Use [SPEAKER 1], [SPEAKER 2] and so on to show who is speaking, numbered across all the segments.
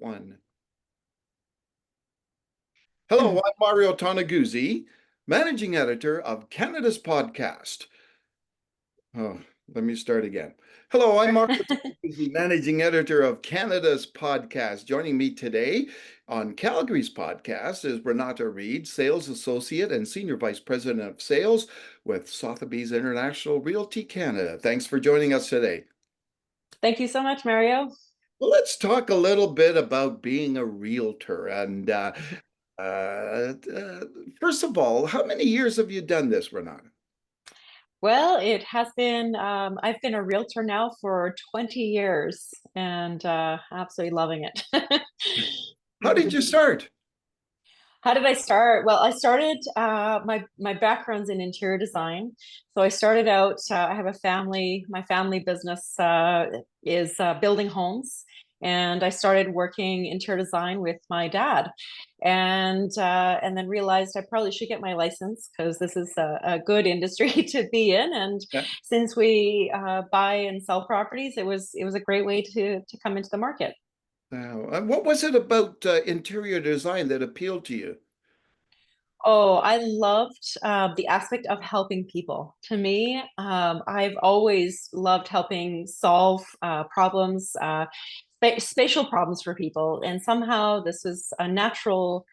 [SPEAKER 1] One. Hello, I'm Mario Toneguzzi, managing editor of Canada's podcast. Oh, let me start again. Hello, I'm Mario Toneguzzi, managing editor of Canada's podcast. Joining me today on Calgary's podcast is Renata Reid, sales associate and senior vice president of sales with Sotheby's International Realty Canada. Thanks for joining us today.
[SPEAKER 2] Thank you so much, Mario.
[SPEAKER 1] Well, let's talk a little bit about being a realtor. Uh, uh, First of all, how many years have you done this, Renata?
[SPEAKER 2] Well, it has been, I've been a realtor now for 20 years and absolutely loving it.
[SPEAKER 1] How did you start?
[SPEAKER 2] How did I start? Well, I started my background's in interior design. So I started out, I have a family, my family business is building homes. And I started working interior design with my dad, and then realized I probably should get my license because this is a good industry to be in. And
[SPEAKER 1] Yeah.
[SPEAKER 2] since we buy and sell properties, it was a great way to come into the market.
[SPEAKER 1] What was it about interior design that appealed to you?
[SPEAKER 2] Oh, I loved the aspect of helping people. To me, I've always loved helping solve problems, spatial problems for people. And somehow this was a natural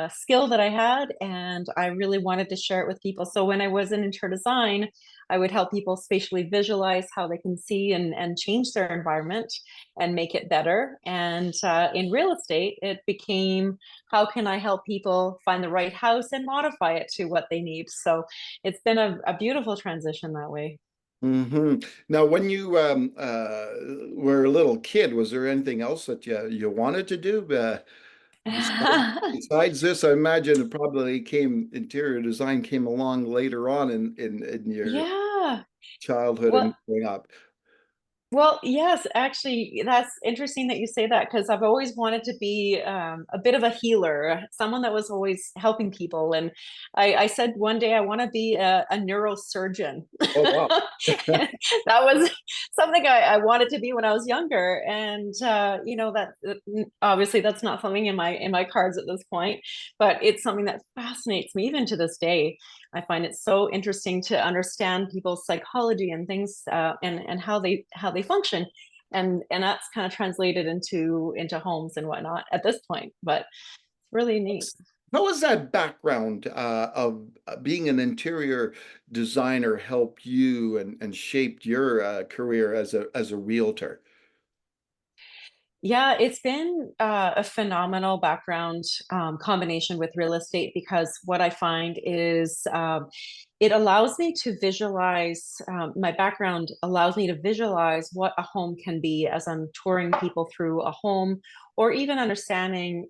[SPEAKER 2] skill that I had, and I really wanted to share it with people. So when I was in interior design, I would help people spatially visualize how they can see and change their environment and make it better. And in real estate, it became how can I help people find the right house and modify it to what they need. So it's been a beautiful transition that way.
[SPEAKER 1] Now, when you were a little kid, was there anything else that you wanted to do? Besides this, I imagine it probably interior design came along later on in your
[SPEAKER 2] Yeah.
[SPEAKER 1] childhood and
[SPEAKER 2] Well,
[SPEAKER 1] growing up.
[SPEAKER 2] Well, yes, actually, that's interesting that you say that because I've always wanted to be a bit of a healer, someone that was always helping people. And I said one day I want to be a neurosurgeon.
[SPEAKER 1] Oh, wow.
[SPEAKER 2] That was something I wanted to be when I was younger. And that obviously that's not something in my cards at this point, but it's something that fascinates me even to this day. I find it so interesting to understand people's psychology and things, and how they function, and that's kind of translated into homes and whatnot at this point. But it's really neat.
[SPEAKER 1] How was that background of being an interior designer help you and shaped your career as a realtor?
[SPEAKER 2] Yeah, it's been a phenomenal background combination with real estate because what I find is it allows me to visualize, my background allows me to visualize what a home can be as I'm touring people through a home or even understanding,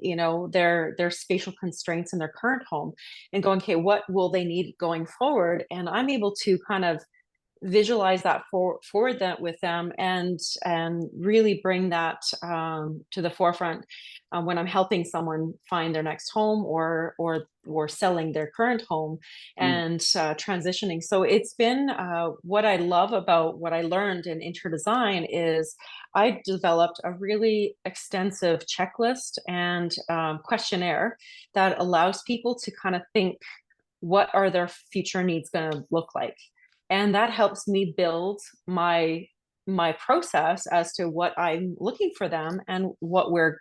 [SPEAKER 2] their spatial constraints in their current home and going, okay, what will they need going forward? And I'm able to kind of visualize that for that with them and really bring that to the forefront when I'm helping someone find their next home or selling their current home
[SPEAKER 1] Mm.
[SPEAKER 2] and transitioning. So it's been what I love about what I learned in interior design is I developed a really extensive checklist and questionnaire that allows people to kind of think what are their future needs going to look like, and that helps me build my process as to what I'm looking for them and what we're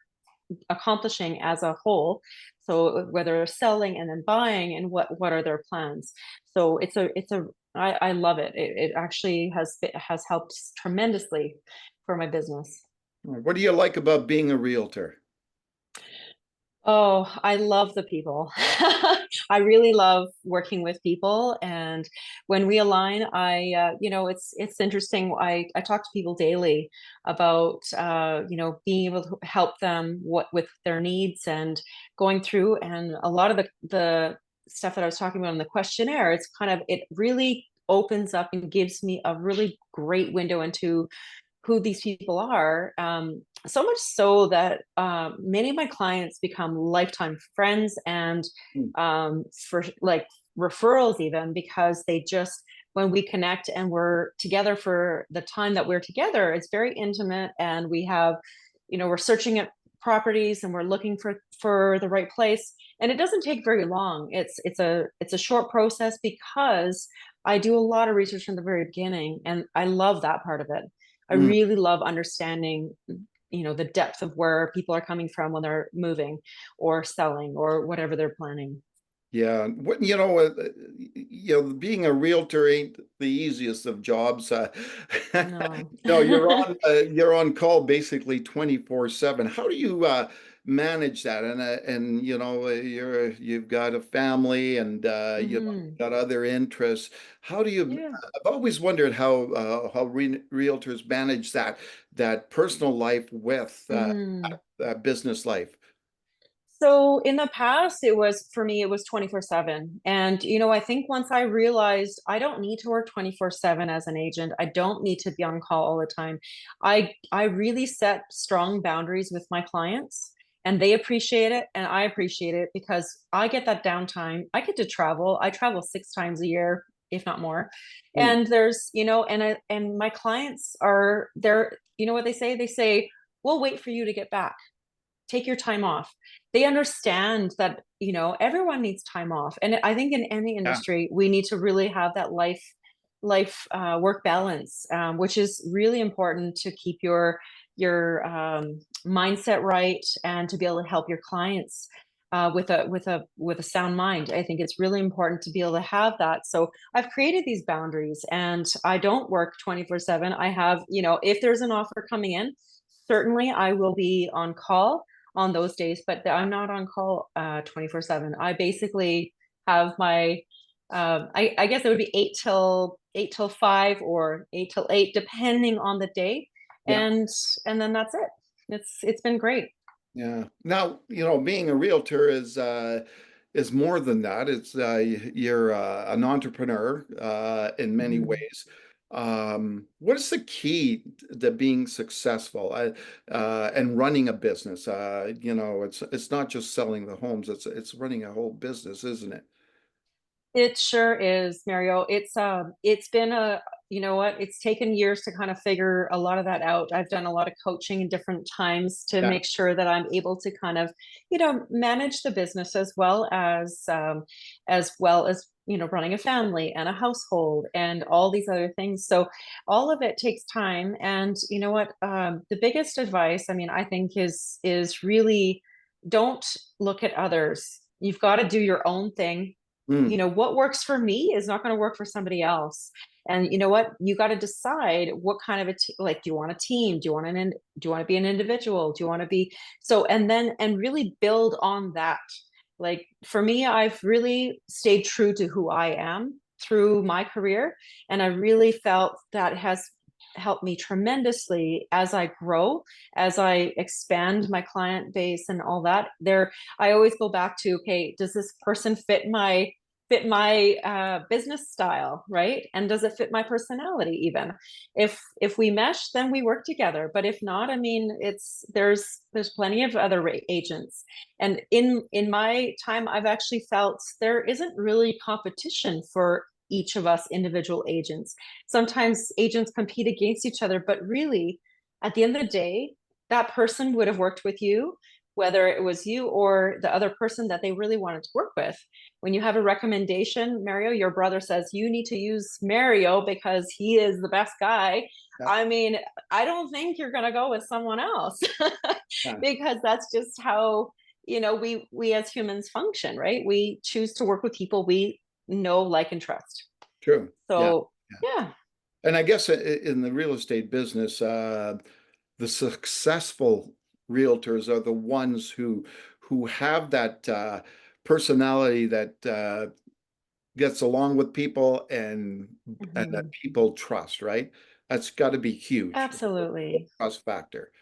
[SPEAKER 2] accomplishing as a whole. So whether selling and then buying and what are their plans. So I love it. It actually has helped tremendously for my business.
[SPEAKER 1] What do you like about being a realtor?
[SPEAKER 2] Oh, I love the people. I really love working with people, and when we align, it's interesting. I talk to people daily about being able to help them with their needs and going through, and a lot of the stuff that I was talking about in the questionnaire. It really opens up and gives me a really great window into who these people are. So much so that many of my clients become lifetime friends and
[SPEAKER 1] Mm.
[SPEAKER 2] for like referrals, even because they just, when we connect and we're together for the time that we're together, it's very intimate. And we have, we're searching properties and we're looking for the right place. And it doesn't take very long. It's a short process because I do a lot of research from the very beginning, and I love that part of it. I
[SPEAKER 1] Mm.
[SPEAKER 2] really love understanding, the depth of where people are coming from when they're moving or selling or whatever they're planning.
[SPEAKER 1] Yeah, being a realtor ain't the easiest of jobs.
[SPEAKER 2] No.
[SPEAKER 1] No, you're on call basically 24/7. How do you manage that? And you've got a family and
[SPEAKER 2] Hmm.
[SPEAKER 1] got other interests. How do you?
[SPEAKER 2] Yeah.
[SPEAKER 1] I've always wondered how realtors manage that personal life with
[SPEAKER 2] Mm.
[SPEAKER 1] business life.
[SPEAKER 2] So in the past, for me, it was 24/7. And, I think once I realized I don't need to work 24/7 as an agent, I don't need to be on call all the time. I really set strong boundaries with my clients, and they appreciate it and I appreciate it because I get that downtime. I get to travel. I travel 6 times a year, if not more.
[SPEAKER 1] Mm,
[SPEAKER 2] And there's, and my clients are there, what they say? They say, "We'll wait for you to get back. Take your time off." They understand that, everyone needs time off. And I think in any
[SPEAKER 1] yeah,
[SPEAKER 2] industry, we need to really have that life work balance, which is really important to keep your mindset right and to be able to help your clients with a sound mind. I think it's really important to be able to have that. So I've created these boundaries, and I don't work 24/7. I have, if there's an offer coming in, certainly I will be on call on those days, but I'm not on call 24/7. I basically have my I guess it would be eight till 5 or 8 till 8, depending on the day.
[SPEAKER 1] yeah.
[SPEAKER 2] And then that's it. It's been great.
[SPEAKER 1] Yeah. Now, being a realtor is more than that. It's you're an entrepreneur in many
[SPEAKER 2] Mhm.
[SPEAKER 1] ways. What is the key to being successful and running a business? It's not just selling the homes. It's running a whole business, isn't it?
[SPEAKER 2] It sure is, Mario. It's been it's taken years to kind of figure a lot of that out. I've done a lot of coaching in different times to
[SPEAKER 1] Yeah.
[SPEAKER 2] make sure that I'm able to kind of, manage the business as well as running a family and a household and all these other things. So all of it takes time. And you know what? The biggest advice, I mean, I think is really don't look at others. You've got to do your own thing.
[SPEAKER 1] Mm,
[SPEAKER 2] What works for me is not going to work for somebody else. And you know what? You got to decide what kind of like, do you want a team? Do you want to be an individual? Do you want to be so, and really build on that. Like for me, I've really stayed true to who I am through my career. And I really felt that has helped me tremendously as I grow, as I expand my client base and all that. I always go back to, okay, does this person fit my business style, right? And does it fit my personality? Even if we mesh, then we work together. But if not, I mean, there's plenty of other agents. And in my time, I've actually felt there isn't really competition for each of us individual agents. Sometimes agents compete against each other, but really, at the end of the day, that person would have worked with you, whether it was you or the other person that they really wanted to work with. When you have a recommendation, Mario, your brother says you need to use Mario because he is the best guy.
[SPEAKER 1] yeah.
[SPEAKER 2] I mean, I don't think you're going to go with someone else
[SPEAKER 1] Yeah.
[SPEAKER 2] because that's just how, we as humans function, right? We choose to work with people we know, like, and trust.
[SPEAKER 1] True. Yeah.
[SPEAKER 2] So,
[SPEAKER 1] Yeah.
[SPEAKER 2] yeah.
[SPEAKER 1] And I guess in the real estate business, the successful realtors are the ones who have that personality that gets along with people and that
[SPEAKER 2] Mhm.
[SPEAKER 1] people trust, right? That's got to be huge.
[SPEAKER 2] Absolutely.
[SPEAKER 1] Trust factor.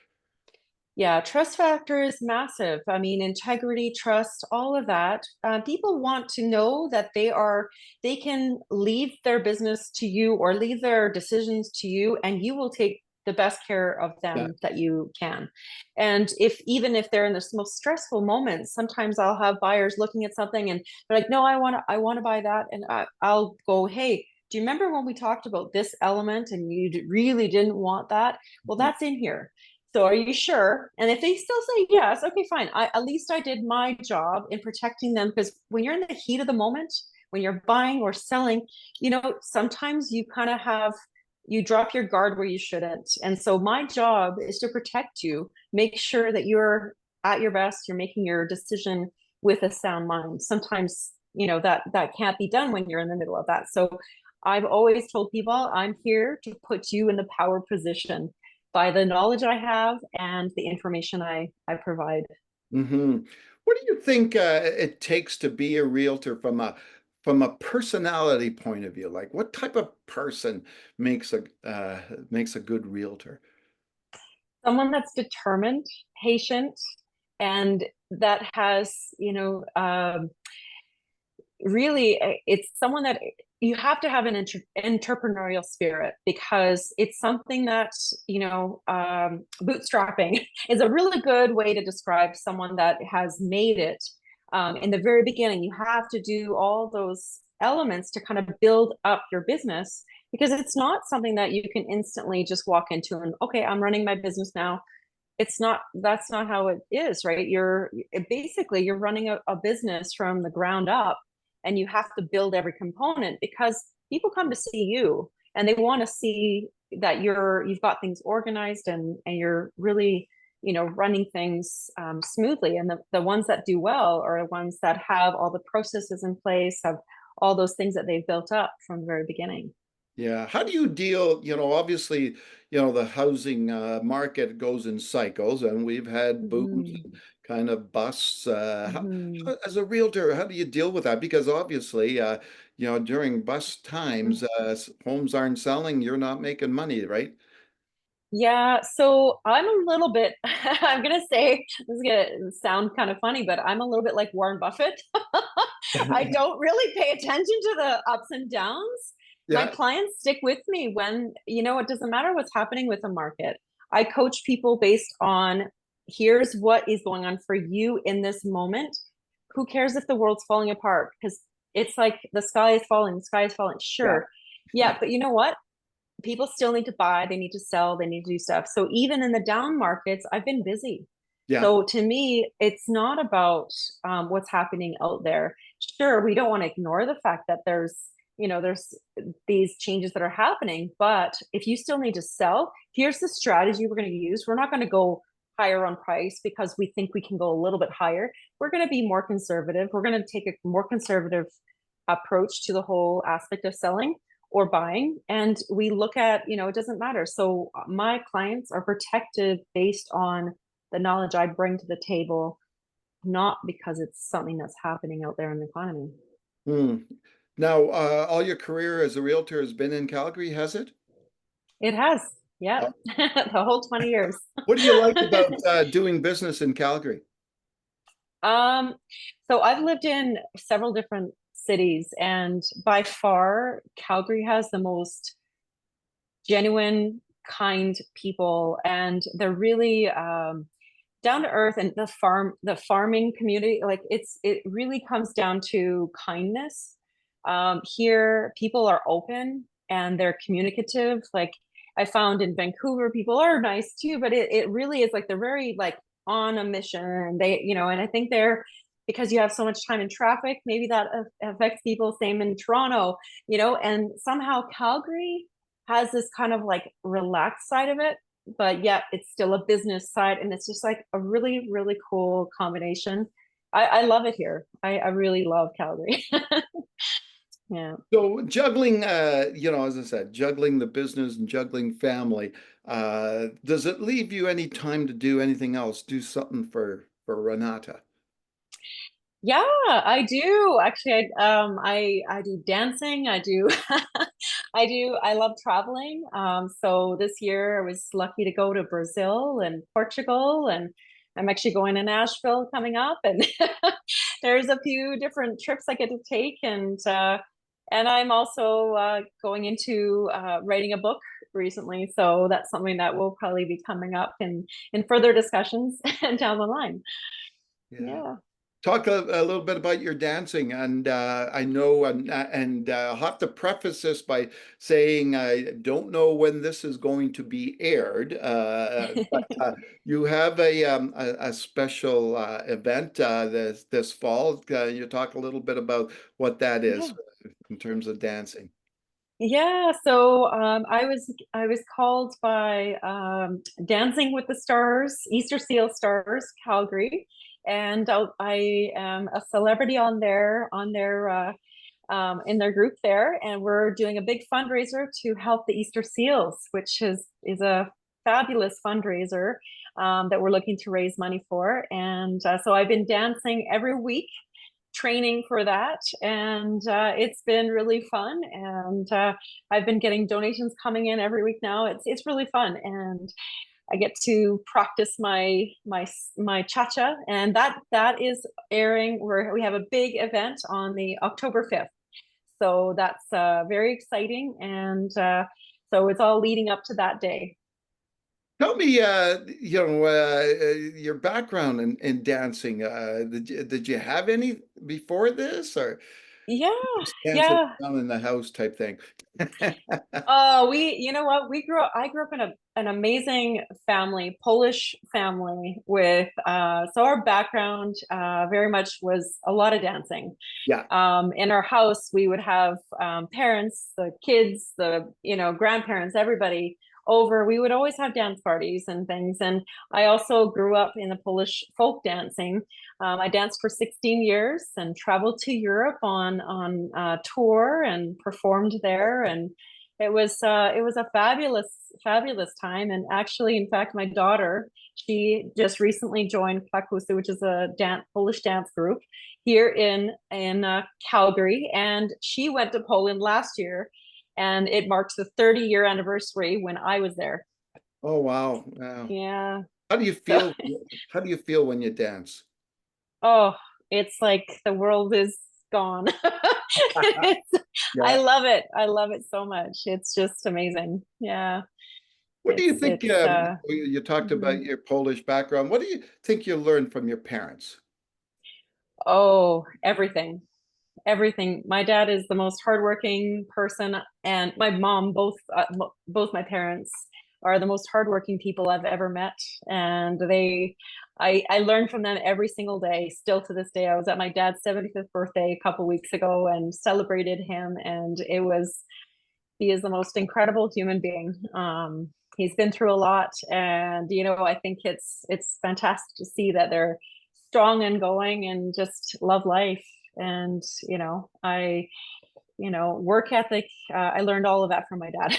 [SPEAKER 2] Yeah, trust factor is massive. I mean, integrity, trust, all of that. People want to know that they can leave their business to you or leave their decisions to you, and you will take the best care of
[SPEAKER 1] Yeah.
[SPEAKER 2] them that you can. And even if they're in the most stressful moments, sometimes I'll have buyers looking at something and they're like, "No, I want to buy that," and I'll go, "Hey, do you remember when we talked about this element and you really didn't want that? Well,
[SPEAKER 1] Mhm.
[SPEAKER 2] that's in here." So are you sure? And if they still say yes, okay, fine. At least I did my job in protecting them, because when you're in the heat of the moment, when you're buying or selling, sometimes you kind of you drop your guard where you shouldn't. And so my job is to protect you, make sure that you're at your best, you're making your decision with a sound mind. Sometimes, that can't be done when you're in the middle of that. So I've always told people, I'm here to put you in the power position by the knowledge I have and the information I provide.
[SPEAKER 1] Hmm. What do you think it takes to be a realtor from a personality point of view? Like, what type of person makes a good realtor?
[SPEAKER 2] Someone that's determined, patient, and that has, really, it's someone that you have to have an entrepreneurial spirit, because it's something that, bootstrapping is a really good way to describe someone that has made it. In the very beginning, you have to do all those elements to kind of build up your business, because it's not something that you can instantly just walk into and, okay, I'm running my business now. That's not how it is, right? You're running a business from the ground up, and you have to build every component, because people come to see you and they want to see that you've got things organized, and you're really, running things smoothly. And the ones that do well are the ones that have all the processes in place, have all those things that they've built up from the very beginning.
[SPEAKER 1] Yeah. How do you deal, obviously, the housing market goes in cycles and we've had booms
[SPEAKER 2] Mm-hmm.
[SPEAKER 1] and kind of busts.
[SPEAKER 2] Mm-hmm.
[SPEAKER 1] As a realtor, how do you deal with that? Because obviously, during bust times, homes aren't selling, you're not making money, right?
[SPEAKER 2] Yeah, so I'm a little bit, I'm gonna say, this is gonna sound kind of funny, but I'm a little bit like Warren Buffett. I don't really pay attention to the ups and downs. My
[SPEAKER 1] Yeah.
[SPEAKER 2] clients stick with me when, it doesn't matter what's happening with the market. I coach people based on, here's what is going on for you in this moment. Who cares if the world's falling apart? Because it's like the sky is falling, the sky is falling.
[SPEAKER 1] Yeah.
[SPEAKER 2] Sure. Yeah, but you know what? People still need to buy, they need to sell, they need to do stuff. So even in the down markets, I've been busy.
[SPEAKER 1] Yeah.
[SPEAKER 2] So to me, it's not about what's happening out there. Sure, we don't want to ignore the fact that there's these changes that are happening, but if you still need to sell, here's the strategy we're going to use. We're not going to go higher on price because we think we can go a little bit higher. We're going to be more conservative. We're going to take a more conservative approach to the whole aspect of selling or buying. And we look at, it doesn't matter. So my clients are protected based on the knowledge I bring to the table, not because it's something that's happening out there in the economy.
[SPEAKER 1] Hmm. Now, all your career as a realtor has been in Calgary, has it?
[SPEAKER 2] It has.
[SPEAKER 1] Uh,
[SPEAKER 2] Yep. The whole 20 years.
[SPEAKER 1] what do you like about doing business in Calgary?
[SPEAKER 2] um, so I've lived in several different cities, and by far, Calgary has the most genuine, kind people, and they're really down to earth. And the farming community, like it really comes down to kindness. Here, people are open and they're communicative. Like I found in Vancouver, people are nice too, but it really is like they're very like on a mission. And and I think they're, because you have so much time in traffic, maybe that affects people. Same in Toronto, and somehow Calgary has this kind of like relaxed side of it, but yet it's still a business side, and it's just like a really, really cool combination. I love it here. I really love Calgary. Yeah.
[SPEAKER 1] So juggling, as I said, juggling the business and juggling family, does it leave you any time to do anything else? Do something for Renata?
[SPEAKER 2] Yeah, I do. Actually, I do dancing. I do I love traveling. So this year I was lucky to go to Brazil and Portugal, and I'm actually going to Nashville coming up, and there's a few different trips I get to take. And I'm also going into writing a book recently, so that's something that will probably be coming up in further discussions down the line.
[SPEAKER 1] Yeah.
[SPEAKER 2] Yeah.
[SPEAKER 1] Talk a little bit about your dancing, and I know, and I'll have to preface this by saying I don't know when this is going to be aired, but you have a special event this fall. You talk a little bit about what that is
[SPEAKER 2] Yeah.
[SPEAKER 1] in terms of dancing.
[SPEAKER 2] Yeah, so I was called by Dancing with the Stars, Easter Seal Stars, Calgary, and I am a celebrity on their in their group there, and we're doing a big fundraiser to help the Easter Seals, which is a fabulous fundraiser that we're looking to raise money for. And so I've been dancing every week training for that, and it's been really fun, and I've been getting donations coming in every week now. It's really fun, and I get to practice my cha-cha, and that is airing where we have a big event on the October 5th, so that's very exciting, and so it's all leading up to that day.
[SPEAKER 1] Tell me, your background in dancing. Did you have any before this, or
[SPEAKER 2] Yeah,
[SPEAKER 1] just dancing
[SPEAKER 2] yeah.
[SPEAKER 1] around in the house type thing?
[SPEAKER 2] Oh, you know what? I grew up in an amazing family, Polish family with, so our background, very much was a lot of dancing.
[SPEAKER 1] Yeah.
[SPEAKER 2] In our house, we would have, parents, the kids, grandparents, everybody over. We would always have dance parties and things. And I also grew up in the Polish folk dancing. I danced for 16 years and traveled to Europe on tour and performed there, and it was a fabulous time. And actually, in fact, my daughter, she just recently joined Prowess, which is a Polish dance group here in Calgary, and she went to Poland last year, and it marks the 30-year anniversary when I was there.
[SPEAKER 1] Oh, wow. Wow.
[SPEAKER 2] Yeah.
[SPEAKER 1] How do you
[SPEAKER 2] So,
[SPEAKER 1] feel? How do you feel when you dance?
[SPEAKER 2] oh, it's like the world is gone. It's, I
[SPEAKER 1] Yeah.
[SPEAKER 2] love it. I love it so much. It's just amazing. Yeah.
[SPEAKER 1] What do you think?
[SPEAKER 2] It's
[SPEAKER 1] You talked
[SPEAKER 2] mhm.
[SPEAKER 1] about your Polish background. What do you think you learned from your parents?
[SPEAKER 2] Oh, everything. My dad is the most hardworking person, and my mom, both my parents are the most hardworking people I've ever met. And I learn from them every single day. Still to this day, I was at my dad's 75th birthday a couple weeks ago and celebrated him, and he is the most incredible human being. He's been through a lot, and I think it's fantastic to see that they're strong and going and just love life. And work ethic. I learned all of that from my dad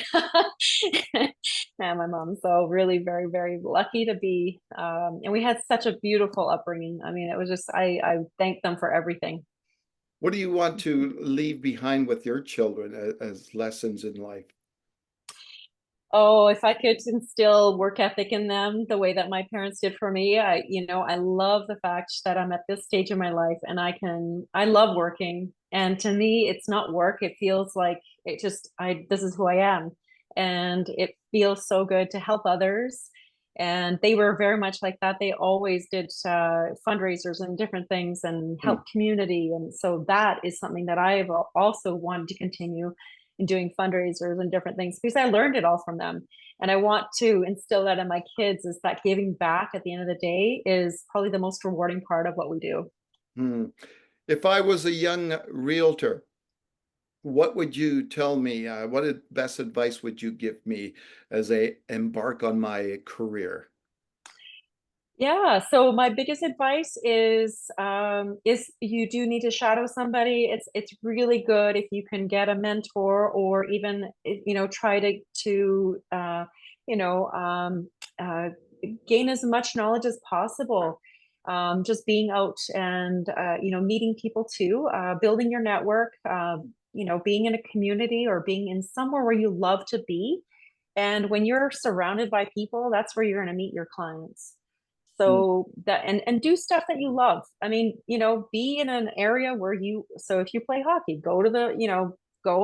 [SPEAKER 2] and my mom. So really, very, very lucky to be. And we had such a beautiful upbringing. I mean, it was just I thank them for everything.
[SPEAKER 1] What do you want to leave behind with your children as lessons in life?
[SPEAKER 2] Oh, if I could instill work ethic in them the way that my parents did for me, I love the fact that I'm at this stage in my life and I love working. And to me, it's not work. It feels like this is who I am. And it feels so good to help others. And they were very much like that. They always did fundraisers and different things and
[SPEAKER 1] Hmm.
[SPEAKER 2] help community. And so that is something that I've also wanted to continue and doing fundraisers and different things because I learned it all from them. And I want to instill that in my kids is that giving back at the end of the day is probably the most rewarding part of what we do.
[SPEAKER 1] Hmm. If I was a young realtor, what would you tell me? Best advice would you give me as I embark on my career?
[SPEAKER 2] Yeah. So my biggest advice is you do need to shadow somebody. It's really good if you can get a mentor or even try to you know um, uh, gain as much knowledge as possible. Just being out and meeting people too, building your network. Being in a community or being in somewhere where you love to be. And when you're surrounded by people, that's where you're going to meet your clients.
[SPEAKER 1] Hmm.
[SPEAKER 2] So that and do stuff that you love. I mean, be in an area where so if you play hockey, go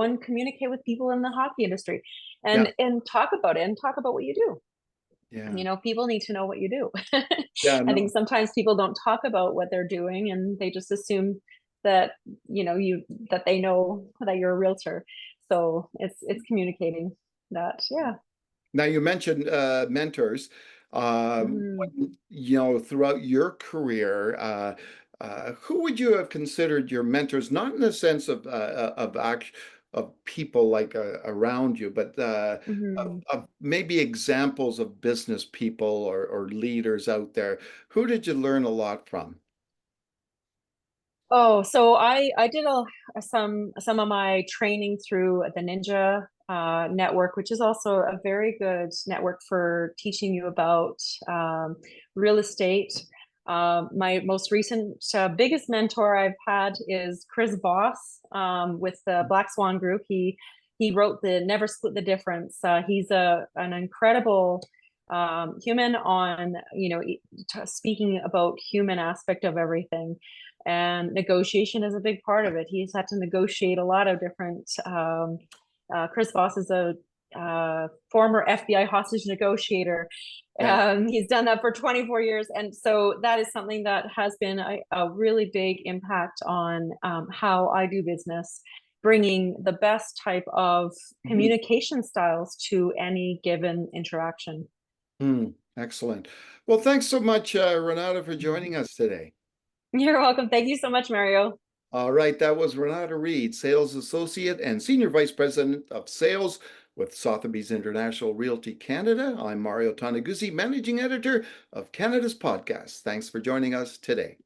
[SPEAKER 2] and communicate with people in the hockey industry
[SPEAKER 1] Yeah.
[SPEAKER 2] and talk about it and talk about what you do.
[SPEAKER 1] Yeah.
[SPEAKER 2] People need to know what you do.
[SPEAKER 1] Yeah,
[SPEAKER 2] I think
[SPEAKER 1] no.
[SPEAKER 2] sometimes people don't talk about what they're doing and they just assume that, that they know that you're a realtor. So it's communicating that. Yeah.
[SPEAKER 1] Now you mentioned mentors.
[SPEAKER 2] Mhm.
[SPEAKER 1] Throughout your career, who would you have considered your mentors? Not in the sense of people like around you, but
[SPEAKER 2] Mhm.
[SPEAKER 1] of maybe examples of business people or leaders out there. Who did you learn a lot from?
[SPEAKER 2] Oh, so I did some of my training through the Ninja network, which is also a very good network for teaching you about real estate. My most recent biggest mentor I've had is Chris Voss with the Black Swan Group. He wrote the Never Split the Difference. He's an incredible human on speaking about human aspect of everything, and negotiation is a big part of it. He's had to negotiate a lot of different. Chris Voss is a former FBI hostage negotiator.
[SPEAKER 1] Yeah.
[SPEAKER 2] He's done that for 24 years, and so that is something that has been a really big impact on how I do business, bringing the best type of
[SPEAKER 1] Mhm.
[SPEAKER 2] communication styles to any given interaction.
[SPEAKER 1] Excellent. Well, thanks so much, Renata, for joining us today.
[SPEAKER 2] You're welcome. Thank you so much, Mario.
[SPEAKER 1] All right, that was Renata Reid, Sales Associate and Senior Vice President of Sales with Sotheby's International Realty Canada. I'm Mario Tanaguzzi, Managing Editor of Canada's Podcast. Thanks for joining us today.